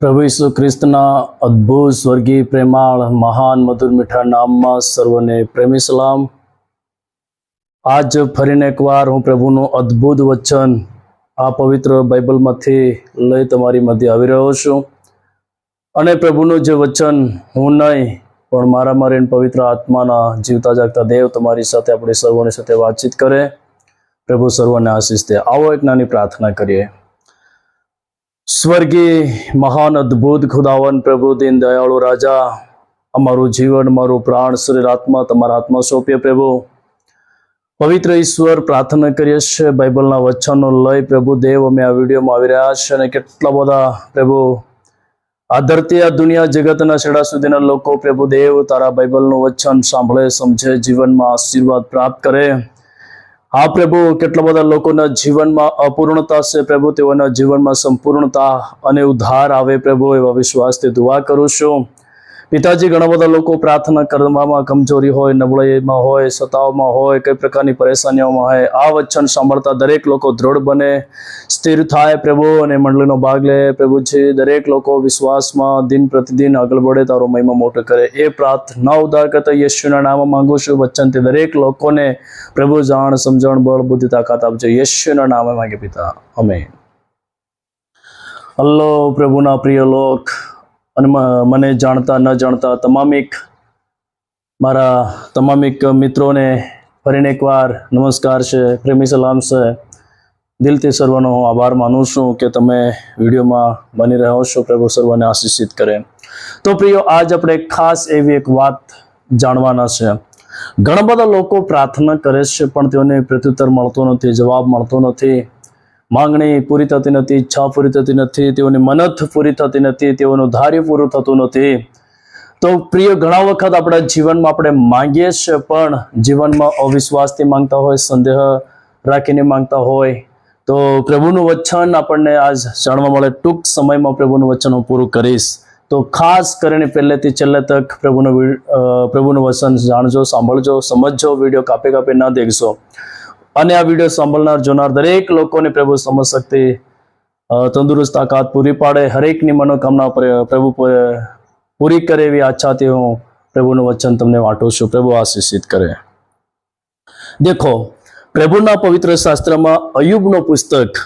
प्रभु यीशु ख्रिस्तना अद्भुत स्वर्गीय प्रेमाळ महान मधुर मीठा नाम में सर्वने प्रेमी सलाम। आज फरीने एक वार हूँ प्रभुनु अद्भुत वचन आ पवित्र बाइबल मांथी लई तमारी मध्य आवी रह्यो छुं। अने प्रभुनु जे वचन हूँ नहीं पण मारा मारीने पवित्र आत्माना जीवता जागता देव तमारी साथे आपणे सर्वोनी साथे वातचीत करे। प्रभु सर्वने आशीष दे। आओ एक नानी प्रार्थना करिए। स्वर्गीय महान अद्भुत खुदावन प्रभु दीन दयाळु राजा, अमारू जीवन मारू प्राण शरीर आत्मा तमारा हाथमां सौंपीए। प्रभु पवित्र ईश्वर प्रार्थना करीए छे बाइबलना वचनो लई प्रभु देव अमे आ विडियोमां आवी रह्या छे अने केटला बधा प्रभु आ धरती आ दुनिया जगतना छेड़ा सुधीना लोको प्रभु देव तारा बाइबलनुं वचन सांभळे समझे जीवनमां आशीर्वाद प्राप्त करे। हाँ प्रभु केटला बधा लोकोना जीवनमां अपूर्णता से प्रभु तेओना जीवनमां संपूर्णता अने उद्धार आवे प्रभु एवा विश्वासथी दुआ करूं छुं। पिताजी घणा बधा लोको प्रार्थना करवामां कमजोरी होय, नबळाईमां होय, सतावमां होय, कई प्रकारनी परेशानीओमां होय, आ वचन सांभळता दरेक लोको दृढ़ बने, स्थिर थाय प्रभु अने मंडळीनो भाग ले। प्रभुजी दरेक लोको विश्वासमां दिन प्रतिदिन आगळ बढ़े, तारो महिमा मोटो करे ए प्रार्थना उद्धारकर्ता येशूना नाममां मांगू छुं। वचन ते दरेक लोकोने प्रभु जाण समझण बळ बुद्धि ताकत आपजो येशूना नामे मांगे पिता, आमेन। हल्लो प्रभुना प्रिय लोक અને મને જાણતા ન જાણતા તમામિક મારા તમામિક મિત્રોને ફરીને એકવાર નમસ્કાર છે, પ્રેમી સલામ છે। દિલથી સર્વનો હું આભાર માનું છું કે તમે વિડીયોમાં બની રહ્યો છો। પ્રભુ સર્વને આશીષિત કરે। તો પ્રિયો, આજ આપણે ખાસ એવી એક વાત જાણવાના છે। ઘણા બધા લોકો પ્રાર્થના કરે છે પણ તેઓને પ્રત્યુત્તર મળતો નથી, જવાબ મળતો નથી, मांगणी पूरी थती नथी, इच्छा पूरी थती नथी, तेओनी मनत पूरी थती नथी, तेओनुं धार्य पूरुं थतुं नथी। तो प्रिय, घणा वखत आपणा जीवनमां आपणे मांगीए छे पण जीवनमां अविश्वासथी मांगता होय, संदेह राखीने मांगता होय। तो प्रभुनुं वचन आपणने आज जाणवा मळे। टूंक समयमां प्रभुनुं वचन हुं पूरुं करीश। तो खास करीने पहेलेथी छेल्ले तक प्रभुनुं वचन जाणजो, सांभळजो, समझजो, विडियो कापे कापे न देखजो। અને આ વિડીયો સાંભળનાર જોનાર દરેક લોકોને પ્રભુ સમજ શક્તિ, તંદુરસ્ત તાકાત પૂરી પાડે, હરેકની મનોકામના પ્રભુ પૂરી કરે એવી આચ્છાથી હું પ્રભુનું વચન તમને વાંટું છું। પ્રભુ આશીષિત કરે। દેખો, પ્રભુના પવિત્ર શાસ્ત્રમાં અયુબનો પુસ્તક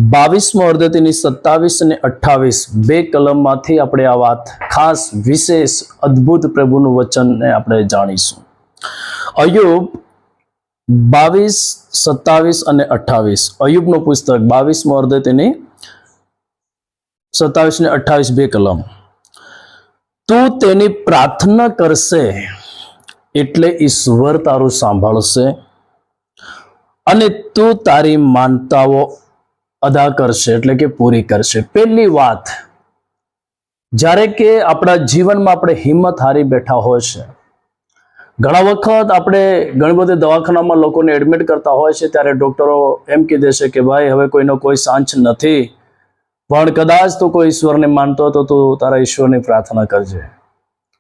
22મો અધ્યાયની 27 અને 28 બે કલમમાંથી આપણે આ વાત ખાસ વિશેષ અદ્ભુત પ્રભુનું વચનને આપણે જાણીશું। અયુબ 22, 27 અને 28 अयुबनो पुस्तक 22मो अध्याय तेनी 27 ने 28 बे कलम। तू तेनी प्रार्थना करशे एटले ईश्वर तारू सांभळशे अने तू तारी मानताओ अदा करशे एटले के पूरी करशे। पहली बात, ज्यारे के आपणा जीवनमां आपणे हिम्मत हारी बैठा होय छे, घणा वखत आपणे घणी बधी दवाखानामां लोकोने एडमिट करता होय छे त्यारे डॉक्टरो एम कही दे छे के भाई हवे कोईनो कोई सांच नथी, पण कदाच तो कोई ईश्वरने मानतो तो तू तारा ईश्वरनी प्रार्थना करजे।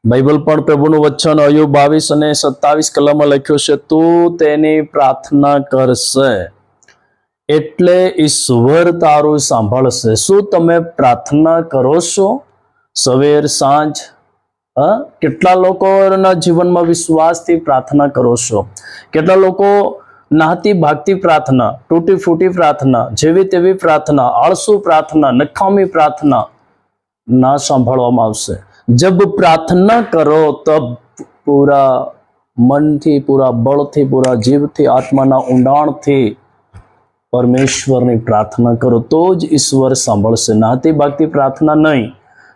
बाइबल पण प्रभुनुं वचन अयुब 22 અને 27 कलममां लख्युं छे, तू तेनी प्रार्थना करशे एटले ईश्वर तारू सांभळशे। शुं તમે प्रार्थना करो छो सवेर सांज? કેટલા લોકોના જીવનમાં વિશ્વાસથી પ્રાર્થના કરો છો? કેટલા લોકો નાહતી ભાગતી પ્રાર્થના, તૂટી ફૂટી પ્રાર્થના, જેવી તેવી પ્રાર્થના, આળસુ પ્રાર્થના, નકામી પ્રાર્થના ના સાંભળવામાં આવશે। જબ પ્રાર્થના કરો તબ પૂરા મનથી, પૂરા બળથી, પૂરા જીવથી, આત્માના ઊંડાણથી પરમેશ્વરની પ્રાર્થના કરો તો જ ઈશ્વર સાંભળશે। નાહતી ભાગતી પ્રાર્થના નહીં।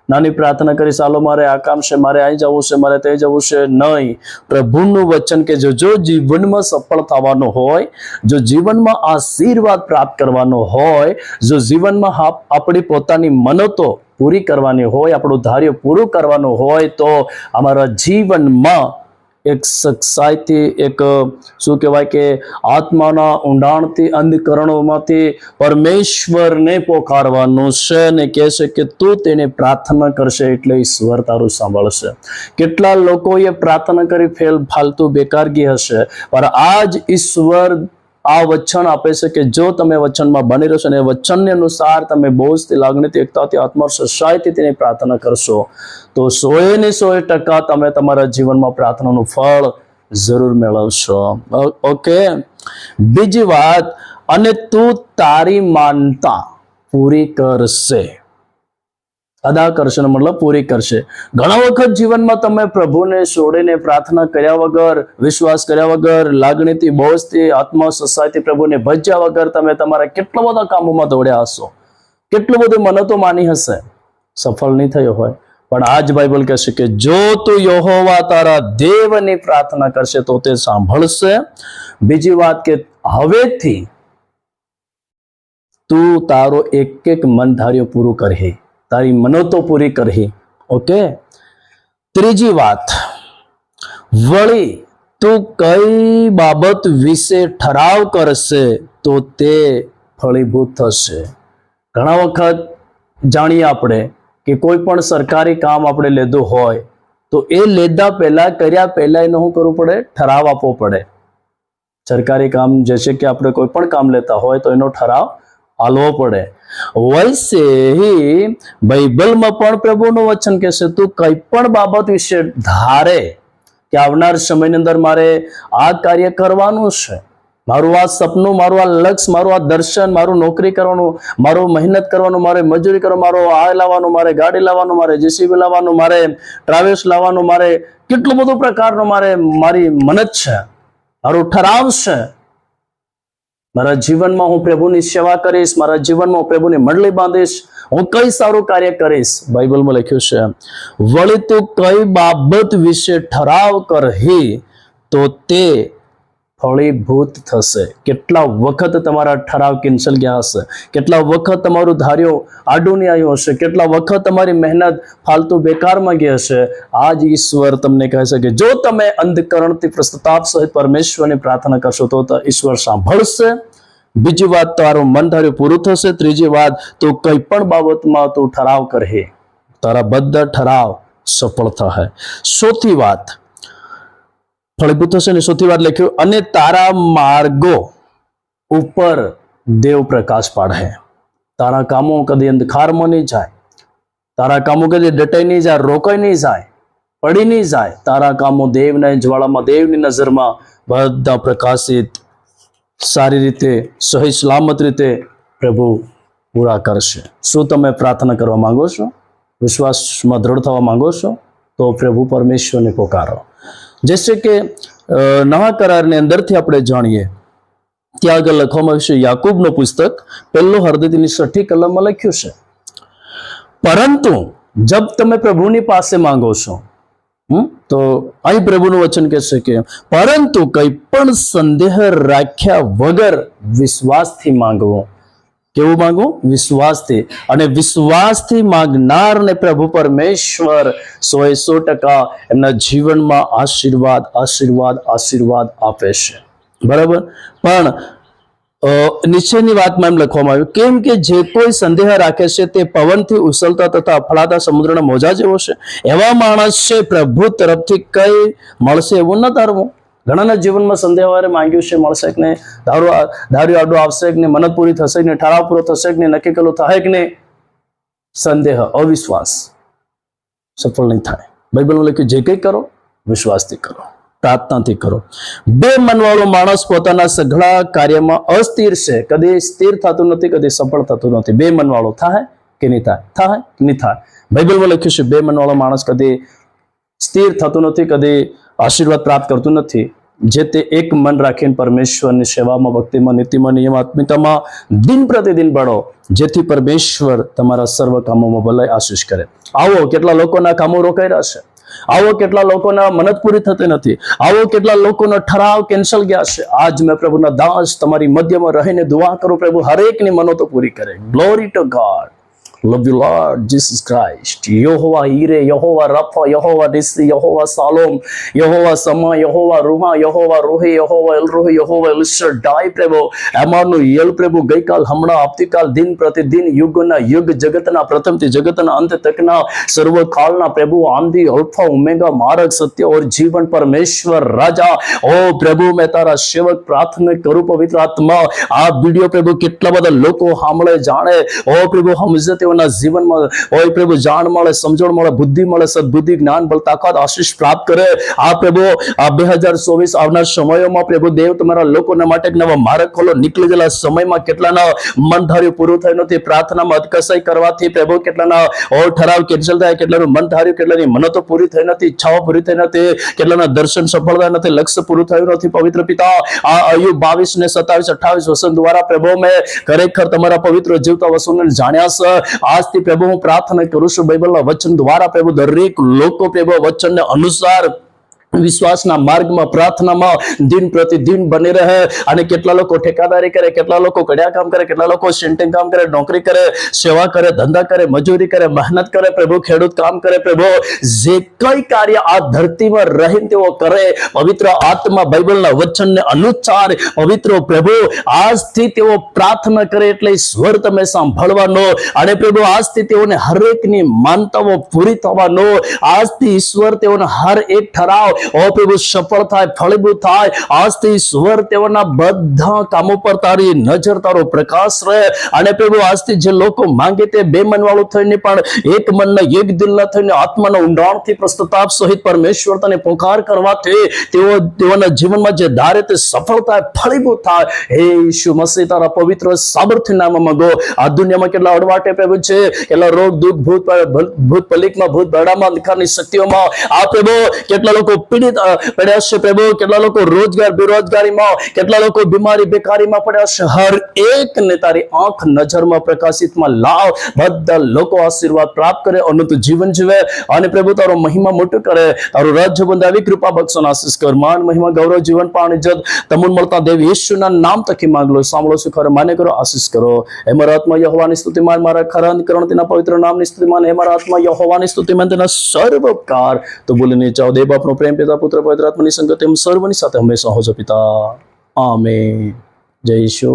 नानी प्रार्थना करी चालो मारे आ काम छे, मारे आई जवुं छे, मारे ते जवुं छे, नहीं। प्रभुनुं वचन के जो जीवन में सफल थवानो होय, जो जीवन में आशीर्वाद प्राप्त करवानो होय, जो जीवन में आपणी पोतानी मनतो पूरी करवानी होय, आपणुं धार्य पूरुं करवानुं होय, तो अमारा जीवन में एक सच्चाईथी, एक शुं कहेवाय के आत्माना ऊंडाणथी, अंधकरणोमांथी परमेश्वरने पोकारवानुं छे ने कहे छे के तू तेने प्रार्थना करशे एटले ईश्वर तारू सांभळशे। केटला लोकोए प्रार्थना करी फेल फालतू बेकारगी हशे, पर आज ईश्वर આ વચન આપે છે કે જો તમે વચનમાં બની રહેશો અને વચનને અનુસાર તમે બોજથી, લાગણીથી, એકતાથી, આત્મસહાયથી તેની પ્રાર્થના કરશો તો 100% તમે તમારા જીવનમાં પ્રાર્થનાનું ફળ જરૂર મેળવશો. ઓકે, બીજી વાત, અને તું તારી માનતા પૂરી કરશે. અદા કરશે મતલબ પૂરી કરશે. ઘણા વખત જીવનમાં તમે પ્રભુને છોડીને, પ્રાર્થના કર્યા વગર, વિશ્વાસ કર્યા વગર, લાગણીથી, બોજથી, આત્મસહાયથી પ્રભુને ભજ્યા વગર તમે તમારા કેટલા બધા કામોમાં દોડ્યા હશો, કેટલું બધું મન્નતો માની હશે, સફળ નહીં થયો હોય. પણ આજ બાઇબલ કહેશે કે જો તું યહોવા તારા દેવની પ્રાર્થના કરશે તો તે સાંભળશે. બીજી વાત કે હવેથી તું તારો એક મન ધાર્યો પૂરું કરહે, તારી મનોતો પૂરી કરહે. ઓકે, ત્રીજી વાત, વળી તું કઈ બાબત વિશે ઠરાવ કરશે તો તે ફળીભૂત થશે. ઘણા વખત જાણીએ આપણે કે કોઈ પણ સરકારી કામ આપણે લીધું હોય તો એ લીધા પહેલા, કર્યા પહેલા એનો શું કરવું પડે? ઠરાવ આપવો પડે. સરકારી કામ જैसे કે આપણે કોઈ પણ કામ લેતા હોય તો એનો ઠરાવ આલવો પડે. વૈસે ही બાઇબલમાં પણ પ્રભુનું વચન કહેશે તું કઈ પણ બાબત વિશે ધારે કે આવનાર સમયની અંદર મારે આ કાર્ય કરવાનું છે, મારું આ સપનું, મારું આ લક્ષ્ય, મારું આ દર્શન, મારું નોકરી કરવાનું, મારું મહેનત કરવાનું, મારે મજૂરી કરવાનું, મારો આ લાવવાનું, મારે ગાડી લાવવાનું, મારે જેસીબી લાવવાનું, મારે ટ્રાવેલ્સ લાવવાનું, મારે કેટલું બધું પ્રકારનું મારી મનત છે, મારું ઠરાવ છે. મારા જીવનમાં હું પ્રભુની સેવા કરીશ, મારા જીવનમાં હું પ્રભુની મંડળી બાંધીશ, હું કઈ સારું કાર્ય કરીશ. બાઇબલમાં લખ્યું છે વળી તું કઈ બાબત વિશે ઠરાવ કરહી તો તે ફળીભૂત થશે. કેટલા વખત તમારા ઠરાવ કેન્સલ ગયા હશે, કેટલા વખત તમારું ધાર્યો આડું નહીં આવ્યું હશે, કેટલા વખત તમારી મહેનત ફાલતુ બેકારમાં ગઈ હશે. આજ ઈશ્વર તમને કહે છે કે જો તમે અંધકરણથી પ્રસ્તાપ સહિત પરમેશ્વરની પ્રાર્થના કરશો તો ઈશ્વર સાંભળશે. બીજી વાત, તારું મન ધાર્યું પૂરું થશે. ત્રીજી વાત, તો કઈ પણ બાબતમાં તું ઠરાવ કરહે, તારા બધા ઠરાવ સફળ થશે. ચોથી વાત ફળીભૂત થશે. ને ચોથી વાત લખ્યું, અને તારા માર્ગો ઉપર દેવ પ્રકાશ પાડે. તારા કામો કદી અંધકારમાં નહીં જાય, તારા કામો કદી ડટાઈ નહીં જાય, રોકાઈ નહીં જાય, પડી નહીં જાય. તારા કામો દેવના જ્વાળામાં, દેવની નજરમાં બધા પ્રકાશિત, સારી રીતે, સહી સલામત રીતે પ્રભુ પૂરા કરશે. શું તમે પ્રાર્થના કરવા માંગો છો? વિશ્વાસમાં દ્રઢ થવા માંગો છો? તો પ્રભુ પરમેશ્વરને પોકારો. जैसे કે નવા કરારની અંદરથી આપણે જાણીએ ત્યાં આગળ લખવામાં આવ્યું છે, યાકૂબનું પુસ્તક 1 અધ્યાયની 6ઠી કલમમાં લખ્યું છે, પરંતુ જબ તમે પ્રભુની પાસે માંગો છો, તો અહીં પ્રભુનું વચન કહેશે કે પરંતુ કઈ પણ સંદેહ રાખ્યા વગર વિશ્વાસથી માંગવો. કેવું માંગવું? વિશ્વાસથી. અને વિશ્વાસથી માંગનારને પ્રભુ પરમેશ્વર 100% એમના જીવનમાં આશીર્વાદ આશીર્વાદ આશીર્વાદ આપે છે. બરાબર. પણ નીચેની વાતમાં એમ લખવામાં આવ્યું, કેમ કે જે કોઈ સંદેહ રાખે છે તે પવનથી ઉછળતા તથા અફળાતા સમુદ્રના મોજા જેવો છે. એવા માણસ છે પ્રભુ તરફથી કઈ મળશે એવું ન ધારવું. ઘણાના જીવનમાં સંદેહ વારે માંગ્યું છે, મળશે કે નહીં, ધાર્યું આડું આવશે કે નહીં, મનત પૂરી થશે કે નહીં, ઠરાવ પૂરો થશે કે નહીં, નક્કી કરેલું થાય કે નહીં. સંદેહ, અવિશ્વાસ સફળ નહીં થાય. બાઇબલમાં લખ્યું જે કંઈ કરો વિશ્વાસથી કરો, પ્રાર્થનાથી કરો. બે મનવાળો માણસ પોતાના સઘળા કાર્યમાં અસ્થિર છે, કદી સ્થિર થતું નથી, કદી સફળ થતું નથી. બે મનવાળો થાય કે નહીં થાય? થાય કે નહીં થાય? બાઇબલમાં લખ્યું છે બે મનવાળો માણસ કદી સ્થિર થતું નથી, કદી આશીર્વાદ પ્રાપ્ત કરતું નથી. જે તે એક મન રાખીને પરમેશ્વરની સેવામાં, ભક્તિમાં, નીતિમાં, નિયમ, આત્મિકતામાં દિન પ્રતિદિન બળો, જેથી પરમેશ્વર તમારા સર્વ કામોમાં ભલાઈ આશીષ કરે. આવો કેટલા લોકોના કામો રોકાઈ રહ્યા છે, આવો કેટલા લોકોના મનત પૂરી થતી નથી, આવો કેટલા લોકોનો ઠરાવ કેન્સલ ગયા છે. આજ મેં પ્રભુના દાસ તમારી મધ્યમાં રહીને દુઆ કરું, પ્રભુ હરેકની મનોતો પૂરી કરે. Glory two God. Love you, Lord Jesus Christ. Yehovah Ire, Yehovah Rapha, Yehovah Nissi, Yehovah Salom, Yehovah Sama, Yehovah Ruha, Yehovah Rohi, Yehovah El Rohi, Yehovah El Shaddai પ્રભુ એમાનુએલ પ્રભુ ગઈકાલ હમણાં આવતીકાલ દિન પ્રતિદિન યુગના યુગ જગતના પ્રથમથી જગતના અંત તકના સર્વકાળના પ્રભુ આંધી અલ્ફા ઓમેગા માર્ગ સત્ય और जीवन परमेश्वर राजा ओ प्रभु मैं तारा सेवक प्रार्थना करूं पवित्र आत्मा आ वीडियो प्रभु કેટલા બધા લોકો સાંભળે જાણે ओ प्रभु સમજે તેઓના જીવનમાં ओ प्रभु જાણ મળે સમજણ મળે બુદ્ધિ મળે સદબુદ્ધિ જ્ઞાન બળ તાકાત આશીષ પ્રાપ્ત કરે આ પ્રભુ આ 2024 આવનાર સમયોમાં પ્રભુ દેવ તમારા લોકોના માટે એક નવા માર્ગ ખોલો નીકળી ગયેલા સમયમાં કેટલાના મન ધાર્યું પૂરું થયું નથી પ્રાર્થનામાં અટકસાઈ કરવાથી પ્રભુ કેટલાના ઓ ઠરાવ કેન્સલ થાય કેટલાનું મન ધાર્યું કેટલાની મનતો પૂરી થઈ નથી ઈચ્છાઓ પૂરી થઈ નથી કેટલાના દર્શન સફળ થયા નથી લક્ષ્ય પૂરું થયું નથી પવિત્ર પિતા આ આયુ 22 ને 27 28 વસન દ્વારા પ્રભુ મેં ખરેખર તમારા પવિત્ર જીવતા વસનને જાણ્યા છે આજથી પ્રભુ હું પ્રાર્થના કરું છું બાઇબલના વચન દ્વારા પ્રભુ દરેક લોકો પ્રભુ વચનને અનુસાર વિશ્વાસના માર્ગમાં પ્રાર્થનામાં દિન પ્રતિદિન બની રહે અને કેટલા લોકો ઠેકાદારી કરે કેટલા લોકો કડિયા કામ કરે કેટલા લોકો સેન્ટિંગ કામ કરે નોકરી કરે સેવા કરે ધંધા કરે મજૂરી કરે મહેનત કરે પ્રભુ ખેડૂત કામ કરે પ્રભુ જે કઈ કાર્ય આ ધરતીમાં રહીને તેઓ કરે પવિત્ર આત્મા બાઇબલના વચનને અનુસાર પવિત્ર પ્રભુ આજથી તેઓ પ્રાર્થના કરે એટલે સ્વર તમે સાંભળવાનો અને પ્રભુ આજથી તેઓને હરેકની માનતાઓ પૂરી થવાનો આજથી ઈશ્વર તેઓને હર એક ઠરાવ ઓ પ્રભુ સફળ થાય ફળીભૂત થાય આજથી ઈશ્વર તેઓના બધા કામો પર તારી નજર તારો પ્રકાશ રહે અને પ્રભુ આજથી જે લોકો માંગે તે બે મન વાળું થઈને પણ એક મનના એક દિલના થઈને આત્માના ઊંડાણથી પ્રસ્તુતાપ સહિત પરમેશ્વર તને પોકાર કરવાથી તેઓના જીવનમાં જે ધારે તે સફળ થાય ફળીભૂત થાય હે ઈસુ મસીહ તારા પવિત્ર સામર્થ્ય નામમાં માંગો આ દુનિયામાં કેટલા અડવાટે પ્રભુ છે કેટલા રોગ દુઃખ ભૂત પલિકમાં ભૂત બરડામાં અંધકારની શક્તિઓમાં આ પ્રભુ કેટલા લોકો પીડિત પડ્યા છે પ્રભુ કેટલા લોકો રોજગાર બેરોજગારીમાં કેટલા લોકો બીમારી બેકારીમાં પડ્યા છે હર એકને તારી આંખ નજરમાં પ્રકાશિતમાં લાવ બધા લોકો આશીર્વાદ પ્રાપ્ત કરે અનંત જીવન જીવે અને પ્રભુ તારો મહિમા મોટું કરે તારું રાજ્ય બંધાવી કૃપા બક્ષો આશીષ કર માન મહિમા ગૌરવ જીવન પાણ ઇજ્જત તમુન મળતા દેવ યેશુના નામ તકી માંગલો સાંભળો સુખર માને કરો આશીષ કરો હે મારા આત્મા યહોવાની સ્તુતિમાન મારા ખરા અંતકરણ તેના પવિત્ર નામની સ્તુતિમાન હે મારા આત્મા યહોવાની સ્તુતિમાન તેના સર્વકાર તો બોલીને ચાઓ દેવ બાપનો પ્રેમ પિતા પુત્ર પવિત્ર આત્માની સંગત એમ સર્વની સાથે હંમેશા હોજો પિતા આમેન જય ઈશુ